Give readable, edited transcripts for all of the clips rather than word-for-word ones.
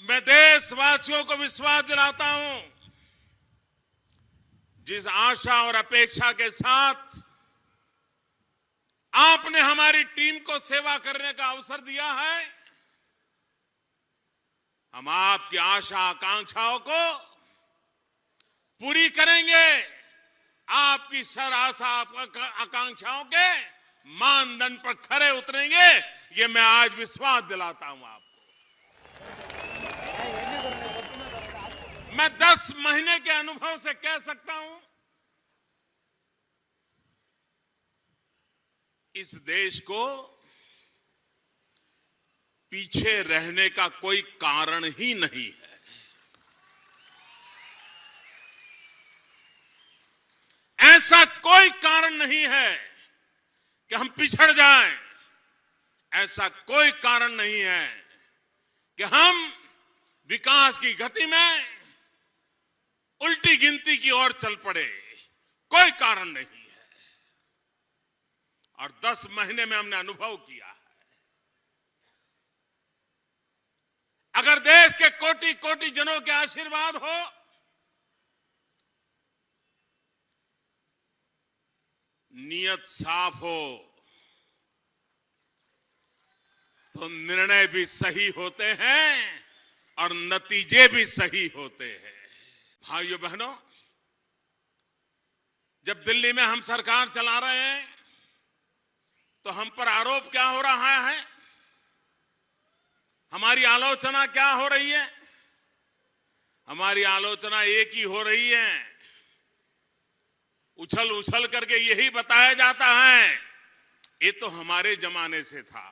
मैं देशवासियों को विश्वास दिलाता हूं, जिस आशा और अपेक्षा के साथ आपने हमारी टीम को सेवा करने का अवसर दिया है, हम आपकी आशा आकांक्षाओं को पूरी करेंगे। आपकी सर आशा आकांक्षाओं के मानदंड पर खरे उतरेंगे, ये मैं आज विश्वास दिलाता हूं आपको। मैं 10 महीने के अनुभव से कह सकता हूं, इस देश को पीछे रहने का कोई कारण ही नहीं है। ऐसा कोई कारण नहीं है कि हम पिछड़ जाएं। ऐसा कोई कारण नहीं है कि हम विकास की गति में उल्टी गिनती की ओर चल पड़े। कोई कारण नहीं है। और 10 महीने में हमने अनुभव किया है। अगर देश के कोटि कोटि जनों के आशीर्वाद हो, नियत साफ हो, तो निर्णय भी सही होते हैं और नतीजे भी सही होते हैं। भाइयों बहनों, जब दिल्ली में हम सरकार चला रहे हैं तो हम पर आरोप क्या हो रहा है, हमारी आलोचना क्या हो रही है? हमारी आलोचना एक ही हो रही है, उछल उछल करके यही बताया जाता है, ये तो हमारे जमाने से था,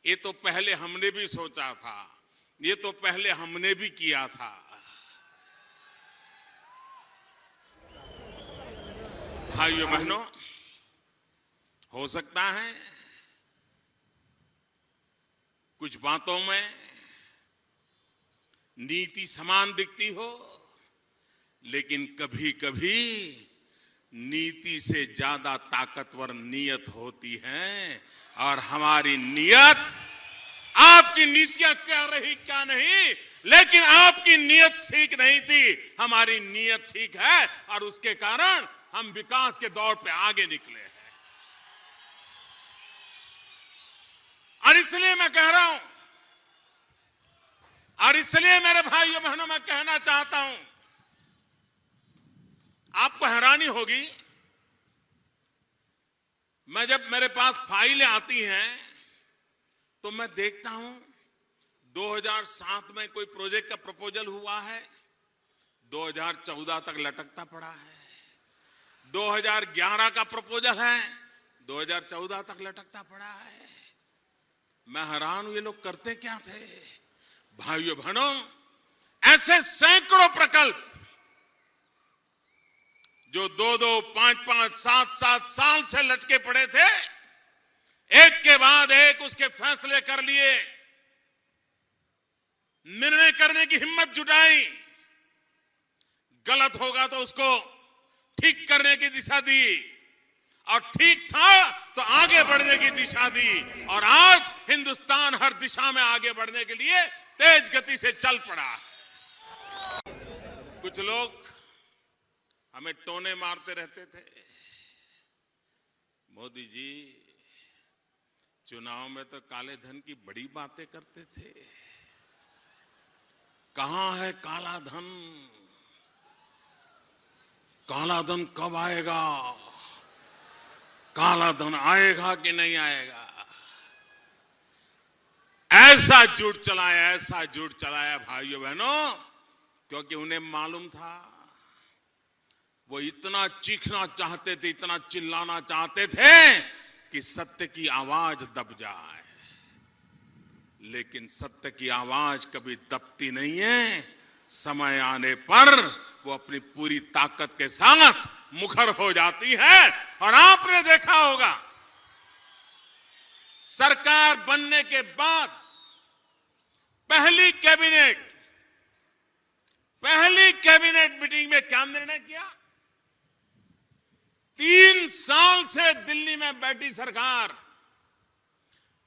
ये तो पहले हमने भी सोचा था, ये तो पहले हमने भी किया था। भाइयों बहनों, हो सकता है कुछ बातों में नीति समान दिखती हो, लेकिन कभी कभी नीति से ज्यादा ताकतवर नियत होती है। और हमारी नियत, आपकी नीतियां क्या रही क्या नहीं, लेकिन आपकी नियत ठीक नहीं थी, हमारी नियत ठीक है और उसके कारण हम विकास के दौर पे आगे निकले हैं। और इसलिए मैं कह रहा हूं, और इसलिए मेरे भाइयों बहनों मैं कहना चाहता हूं, आपको हैरानी होगी, मैं जब मेरे पास फाइलें आती हैं तो मैं देखता हूं 2007 में कोई प्रोजेक्ट का प्रपोजल हुआ है, 2014 तक लटकता पड़ा है। 2011 का प्रपोजल है, 2014 तक लटकता पड़ा है। मैं हैरान हूं, ये लोग करते क्या थे? भाइयों बहनों, ऐसे सैकड़ों प्रकल्प जो 2-2, 5-5, 7-7 साल से लटके पड़े थे, एक के बाद एक उसके फैसले कर लिए, निर्णय करने की हिम्मत जुटाई, गलत होगा तो उसको ठीक करने की दिशा दी, और ठीक था तो आगे बढ़ने की दिशा दी। और आज हिंदुस्तान हर दिशा में आगे बढ़ने के लिए तेज गति से चल पड़ा। कुछ लोग हमें टोने मारते रहते थे, मोदी जी चुनाव में तो काले धन की बड़ी बातें करते थे, कहां है काला धन? काला धन कब आएगा? काला धन आएगा कि नहीं आएगा? ऐसा झूठ चलाया भाइयों बहनों, क्योंकि उन्हें मालूम था, वो इतना चीखना चाहते थे, इतना चिल्लाना चाहते थे कि सत्य की आवाज दब जाए। लेकिन सत्य की आवाज कभी दबती नहीं है, समय आने पर वो अपनी पूरी ताकत के साथ मुखर हो जाती है। और आपने देखा होगा, सरकार बनने के बाद पहली कैबिनेट मीटिंग में क्या निर्णय किया? 3 साल से दिल्ली में बैठी सरकार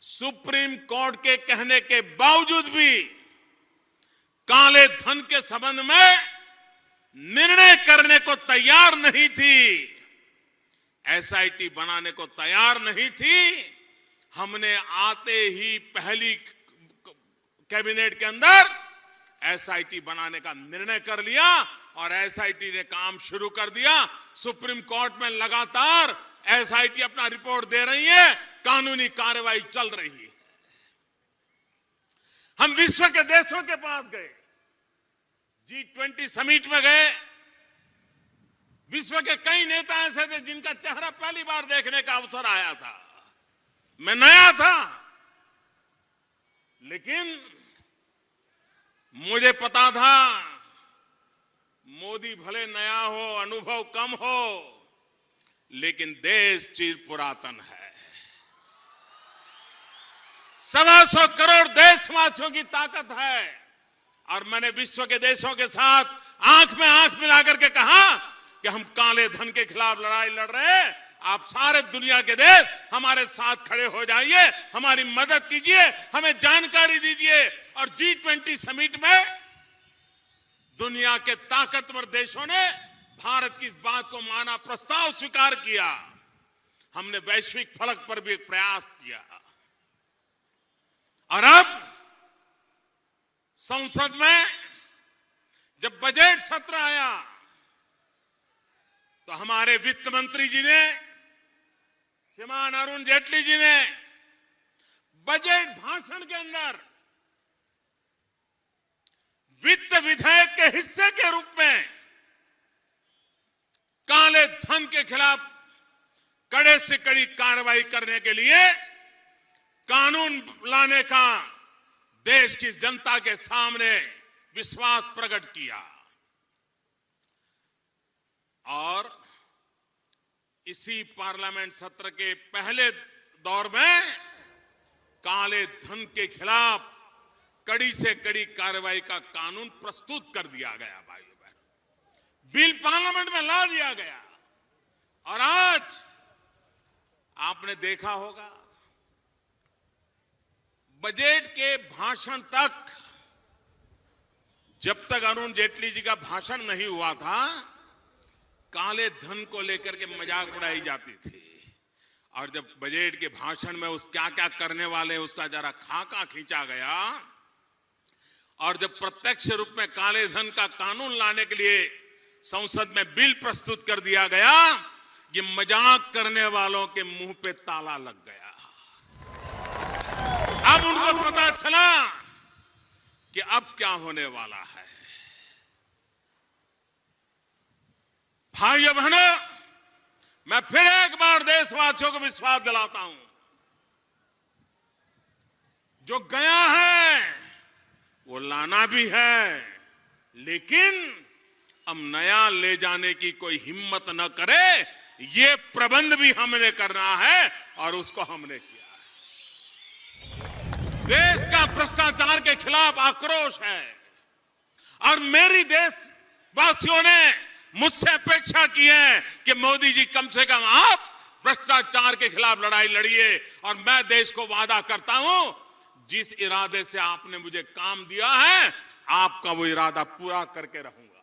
सुप्रीम कोर्ट के कहने के बावजूद भी काले धन के संबंध में निर्णय करने को तैयार नहीं थी, एसआईटी बनाने को तैयार नहीं थी। हमने आते ही पहली कैबिनेट के अंदर एसआईटी बनाने का निर्णय कर लिया और एसआईटी ने काम शुरू कर दिया। सुप्रीम कोर्ट में लगातार एसआईटी अपना रिपोर्ट दे रही है, कानूनी कार्रवाई चल रही है। हम विश्व के देशों के पास गए, G20 समिट में गए। विश्व के कई नेता ऐसे थे जिनका चेहरा पहली बार देखने का अवसर आया था। मैं नया था, लेकिन मुझे पता था मोदी भले नया हो, अनुभव कम हो, लेकिन देश चिर पुरातन है। 125 करोड़ देशवासियों की ताकत है। और मैंने विश्व के देशों के साथ आंख में आंख मिलाकर के कहा कि हम काले धन के खिलाफ लड़ाई लड़ रहे हैं, आप सारे दुनिया के देश हमारे साथ खड़े हो जाइए, हमारी मदद कीजिए, हमें जानकारी दीजिए। और G20 समिट में दुनिया के ताकतवर देशों ने भारत की इस बात को माना, प्रस्ताव स्वीकार किया। हमने वैश्विक फलक पर भी एक प्रयास किया। और अब संसद में जब बजट सत्र आया तो हमारे वित्त मंत्री जी ने, श्रीमान अरुण जेटली जी ने बजट भाषण के अंदर वित्त विधेयक के हिस्से के रूप में काले धन के खिलाफ कड़े से कड़ी कार्रवाई करने के लिए कानून लाने का देश की जनता के सामने विश्वास प्रकट किया। और इसी पार्लियामेंट सत्र के पहले दौर में काले धन के खिलाफ कड़ी से कड़ी कार्रवाई का कानून प्रस्तुत कर दिया गया। भाइयों बहनों, बिल पार्लियामेंट में ला दिया गया। और आज आपने देखा होगा, बजट के भाषण तक, जब तक अरुण जेटली जी का भाषण नहीं हुआ था, काले धन को लेकर के मजाक उड़ाई जाती थी। और जब बजट के भाषण में उस क्या क्या करने वाले उसका जरा खाका खींचा गया, और जब प्रत्यक्ष रूप में काले धन का कानून लाने के लिए संसद में बिल प्रस्तुत कर दिया गया, ये मजाक करने वालों के मुंह पे ताला लग गया। अब उनको पता चला कि अब क्या होने वाला है। भाइयों बहनों, मैं फिर एक बार देशवासियों को विश्वास दिलाता हूं, जो गया है वो लाना भी है, लेकिन अब नया ले जाने की कोई हिम्मत न करे, ये प्रबंध भी हमने करना है और उसको हमने किया है। देश का भ्रष्टाचार के खिलाफ आक्रोश है और मेरी देशवासियों ने मुझसे अपेक्षा की है कि मोदी जी कम से कम आप भ्रष्टाचार के खिलाफ लड़ाई लड़िए। और मैं देश को वादा करता हूं, जिस इरादे से आपने मुझे काम दिया है, आपका वो इरादा पूरा करके रहूंगा।